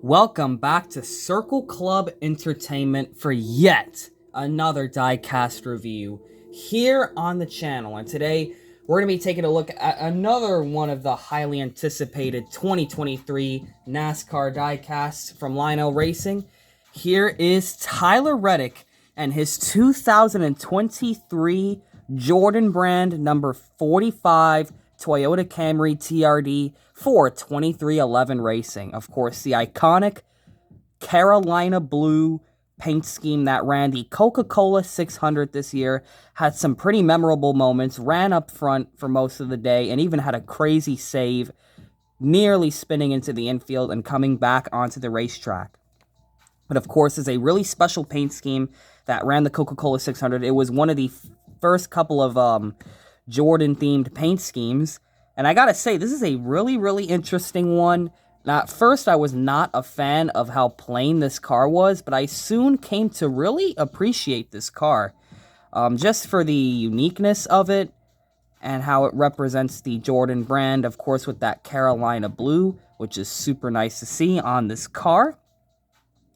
Welcome back to Circle Club Entertainment for yet another Diecast review here on the channel. And today we're going to be taking a look at another one of the highly anticipated 2023 NASCAR Diecasts from Lionel Racing. Here is Tyler Reddick and his 2023 Jordan brand number 45 Toyota Camry TRD for 2311 Racing. Of course, the iconic Carolina blue paint scheme that ran the Coca-Cola 600 this year, had some pretty memorable moments, ran up front for most of the day, and even had a crazy save, nearly spinning into the infield and coming back onto the racetrack. But of course, it's a really special paint scheme that ran the Coca-Cola 600. It was one of the first couple of Jordan-themed paint schemes. And I gotta say, this is a really interesting one. Now, at first, I was not a fan of how plain this car was, but I soon came to really appreciate this car. Just for the uniqueness of it and how it represents the Jordan brand, of course, with that Carolina blue, which is super nice to see on this car.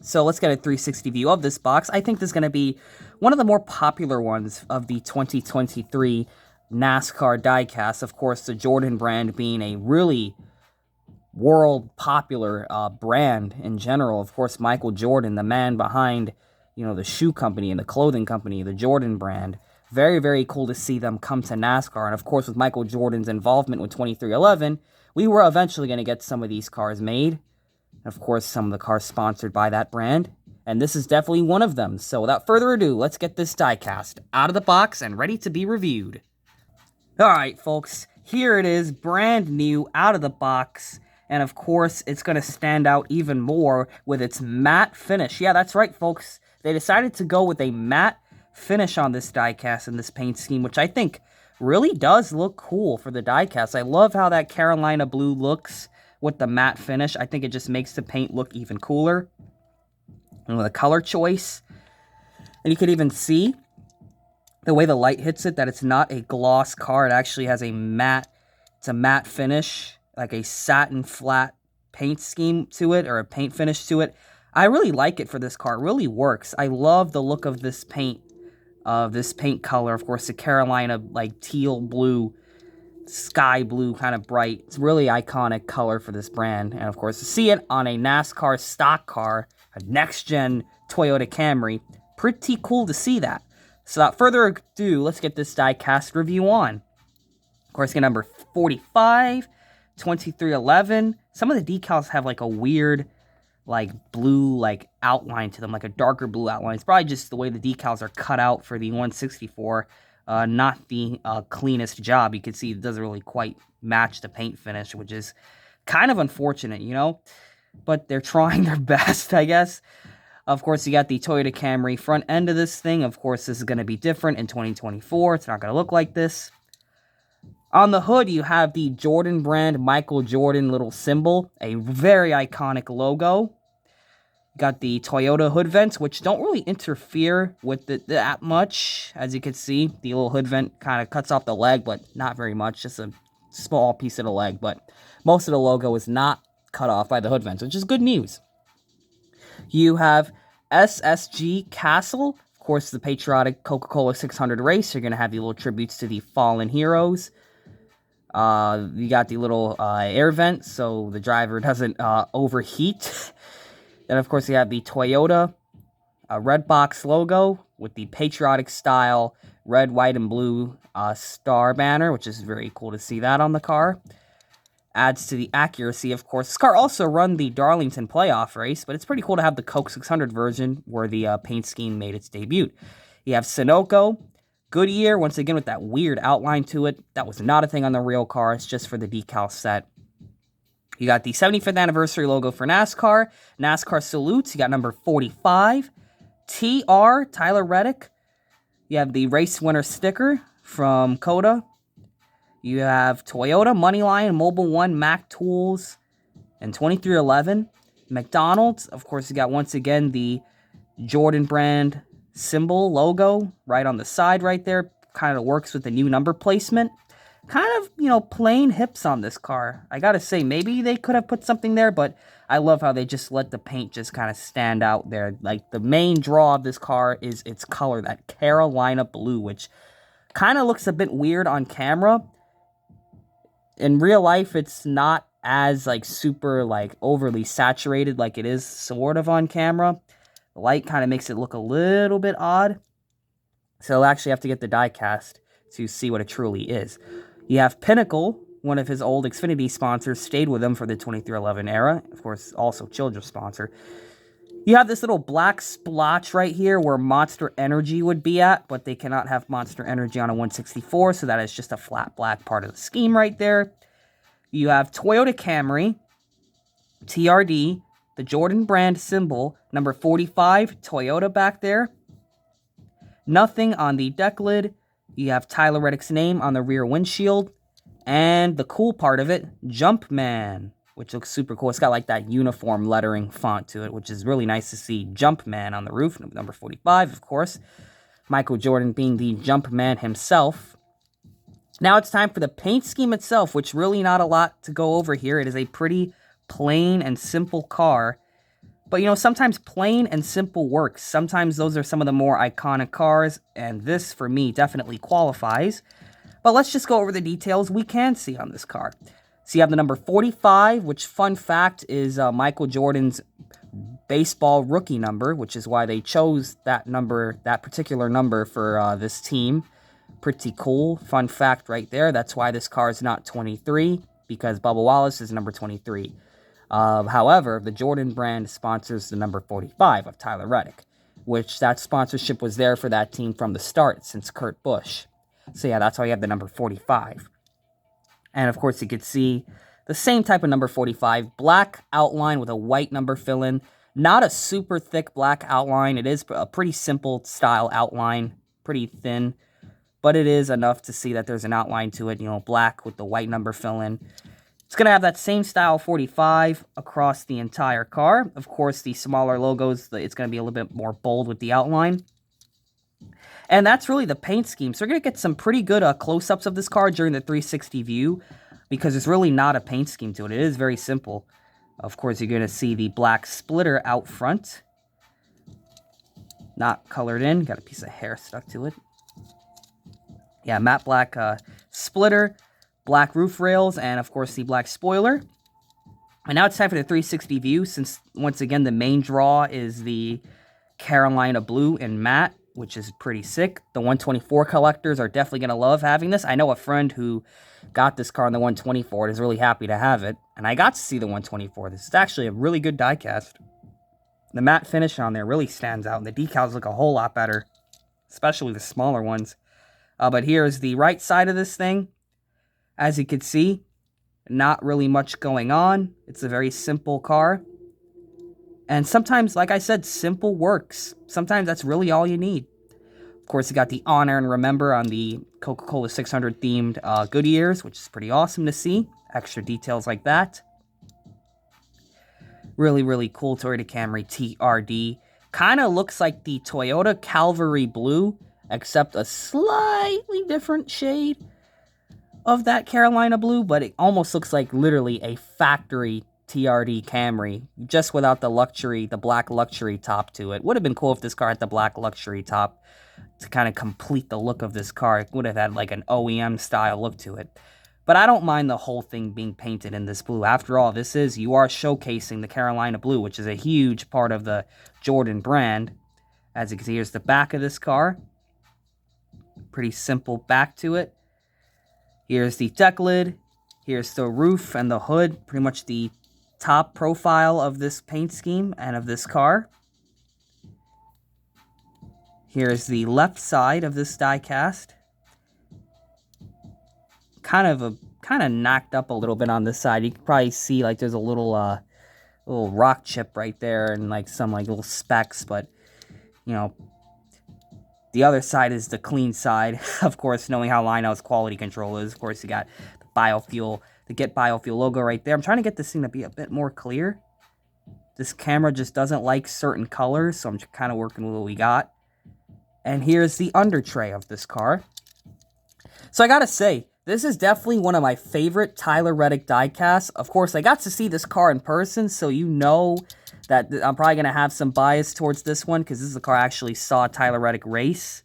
So let's get a 360 view of this box. I think this is going to be one of the more popular ones of the 2023 NASCAR diecast. Of course, the Jordan brand being a really world popular brand in general. Of course, Michael Jordan, the man behind, the shoe company and the clothing company, the Jordan brand. Very cool to see them come to NASCAR. And of course, with Michael Jordan's involvement with 2311, we were eventually going to get some of these cars made. Of course, some of the cars sponsored by that brand. And this is definitely one of them. So without further ado, let's get this diecast out of the box and ready to be reviewed. Alright, folks, here it is, brand new, out of the box. And of course, it's going to stand out even more with its matte finish. Yeah, that's right, folks. They decided to go with a matte finish on this diecast and this paint scheme, which I think really does look cool for the diecast. I love how that Carolina blue looks with the matte finish. I think it just makes the paint look even cooler. And with a color choice. And you can even see the way the light hits it, that it's not a gloss car. It actually has a matte finish, like a satin flat paint scheme to it, or a paint finish to it. I really like it for this car. It really works. I love the look of this paint color. Of course, the Carolina, like, teal blue, sky blue, kind of bright. It's really iconic color for this brand. And, of course, to see it on a NASCAR stock car, a next-gen Toyota Camry, pretty cool to see that. So without further ado, let's get this diecast review on. Of course, get number 45, 2311. Some of the decals have like a weird, like, blue, like, outline to them, like a darker blue outline. It's probably just the way the decals are cut out for the 164. Not the cleanest job. You can see it doesn't really quite match the paint finish, which is kind of unfortunate, But they're trying their best, I guess. Of course, you got the Toyota Camry front end of this thing. Of course, this is going to be different in 2024. It's not going to look like this. On the hood, you have the Jordan brand Michael Jordan little symbol. A very iconic logo. You got the Toyota hood vents, which don't really interfere with it that much. As you can see, the little hood vent kind of cuts off the leg, but not very much. Just a small piece of the leg. But most of the logo is not cut off by the hood vents, which is good news. You have SSG Castle, of course, the patriotic Coca-Cola 600 race. You're going to have the little tributes to the fallen heroes. You got the little air vent, so the driver doesn't overheat. Then, of course, you have the Toyota red box logo with the patriotic style red, white, and blue star banner, which is very cool to see that on the car. Adds to the accuracy, of course. This car also run the Darlington playoff race, but it's pretty cool to have the Coke 600 version where the paint scheme made its debut. You have Sunoco, Goodyear, once again with that weird outline to it. That was not a thing on the real car. It's just for the decal set. You got the 75th anniversary logo for NASCAR. NASCAR salutes. You got number 45. TR, Tyler Reddick. You have the race winner sticker from Coda. You have Toyota, Moneyline, Mobile One, Mac Tools, and 2311. McDonald's, of course, you got once again the Jordan brand symbol logo right on the side right there. Kind of works with the new number placement. kind of, you know, plain hips on this car. I gotta say, maybe they could have put something there, but I love how they just let the paint just kind of stand out there. Like, the main draw of this car is its color, that Carolina blue, which kind of looks a bit weird on camera. In real life, it's not as, like, super, like, overly saturated like it is sort of on camera. The light kind of makes it look a little bit odd. So you'll actually have to get the diecast to see what it truly is. You have Pinnacle, one of his old Xfinity sponsors, stayed with him for the 2311 era. Of course, also Children's sponsor. You have this little black splotch right here where Monster Energy would be at, but they cannot have Monster Energy on a 164, so that is just a flat black part of the scheme right there. You have Toyota Camry, TRD, the Jordan brand symbol, number 45, Toyota back there. Nothing on the deck lid. You have Tyler Reddick's name on the rear windshield. And the cool part of it, Jumpman, which looks super cool. It's got like that uniform lettering font to it, which is really nice to see. Jumpman on the roof, number 45, of course. Michael Jordan being the Jumpman himself. Now it's time for the paint scheme itself, which really not a lot to go over here. It is a pretty plain and simple car. But, you know, sometimes plain and simple works. Sometimes those are some of the more iconic cars, and this, for me, definitely qualifies. But let's just go over the details we can see on this car. So you have the number 45, which, fun fact, is Michael Jordan's baseball rookie number, which is why they chose that number, that particular number for this team. Pretty cool. Fun fact right there. That's why this car is not 23, because Bubba Wallace is number 23. However, the Jordan brand sponsors the number 45 of Tyler Reddick, which that sponsorship was there for that team from the start since Kurt Busch. So yeah, that's why you have the number 45. And of course, you could see the same type of number 45, black outline with a white number fill-in. Not a super thick black outline. It is a pretty simple style outline, pretty thin, but it is enough to see that there's an outline to it, you know, black with the white number fill-in. It's going to have that same style 45 across the entire car. Of course, the smaller logos, it's going to be a little bit more bold with the outline. And that's really the paint scheme. So we're going to get some pretty good close-ups of this car during the 360 view, because there's really not a paint scheme to it. It is very simple. Of course, you're going to see the black splitter out front. Not colored in. Got a piece of hair stuck to it. Yeah, matte black splitter. Black roof rails, and of course the black spoiler. And now it's time for the 360 view, since once again the main draw is the Carolina blue in matte, which is pretty sick. The 124 collectors are definitely going to love having this. I know a friend who got this car in the 124 and is really happy to have it, and I got to see the 124. This is actually a really good diecast. The matte finish on there really stands out, and the decals look a whole lot better, especially the smaller ones. But here's the right side of this thing. As you can see, not really much going on. It's a very simple car. And sometimes, like I said, simple works. Sometimes that's really all you need. Of course, you got the Honor and Remember on the Coca-Cola 600 themed Goodyears, which is pretty awesome to see. Extra details like that. Really, really cool Toyota Camry TRD. Kind of looks like the Toyota Calvary Blue, except a slightly different shade of that Carolina blue, but it almost looks like literally a factory TRD Camry, just without the luxury, the black luxury top to it. Would have been cool if this car had the black luxury top to kind of complete the look of this car. It would have had like an OEM style look to it. But I don't mind the whole thing being painted in this blue. After all, you are showcasing the Carolina blue, which is a huge part of the Jordan brand. As you can see, here's the back of this car. Pretty simple back to it. Here's the deck lid, here's the roof and the hood, pretty much the top profile of this paint scheme and of this car. Here's the left side of this diecast. Kind of knocked up a little bit on this side. You can probably see like there's a little rock chip right there and like some like little specks, but you know, the other side is the clean side. Of course, knowing how Lionel's quality control is. Of course, you got the biofuel, the Get Biofuel logo right there. I'm trying to get this thing to be a bit more clear. This camera just doesn't like certain colors, so I'm kind of working with what we got. And here's the under tray of this car. So I gotta say, This is definitely one of my favorite Tyler Reddick diecasts. Of course, I got to see this car in person, so you know that I'm probably going to have some bias towards this one, because this is the car I actually saw Tyler Reddick race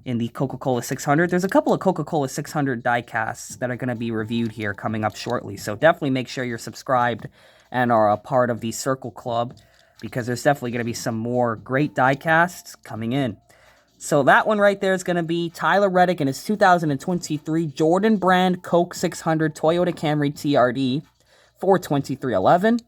in the Coca-Cola 600. There's a couple of Coca-Cola 600 diecasts that are going to be reviewed here coming up shortly, so definitely make sure you're subscribed and are a part of the Circle Club, because there's definitely going to be some more great diecasts coming in. So that one right there is going to be Tyler Reddick in his 2023 Jordan brand Coke 600 Toyota Camry TRD for $23.11.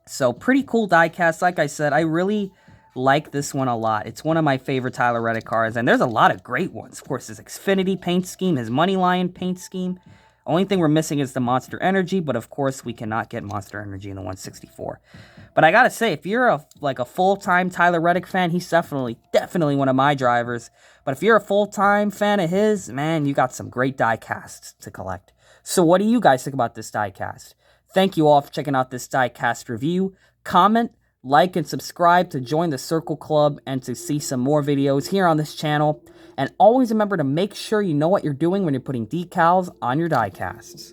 So pretty cool diecast. Like I said, I really like this one a lot. It's one of my favorite Tyler Reddick cars, and there's a lot of great ones. Of course, his Xfinity paint scheme, his Money Lion paint scheme. Only thing we're missing is the Monster Energy, but of course we cannot get Monster Energy in the 164. But I gotta say, if you're a full-time Tyler Reddick fan, he's definitely one of my drivers. But if you're a full-time fan of his, man, you got some great diecasts to collect. So what do you guys think about this diecast? Thank you all for checking out this diecast review. Comment, like, and subscribe to join the Circle Club and to see some more videos here on this channel. And always remember to make sure you know what you're doing when you're putting decals on your diecasts.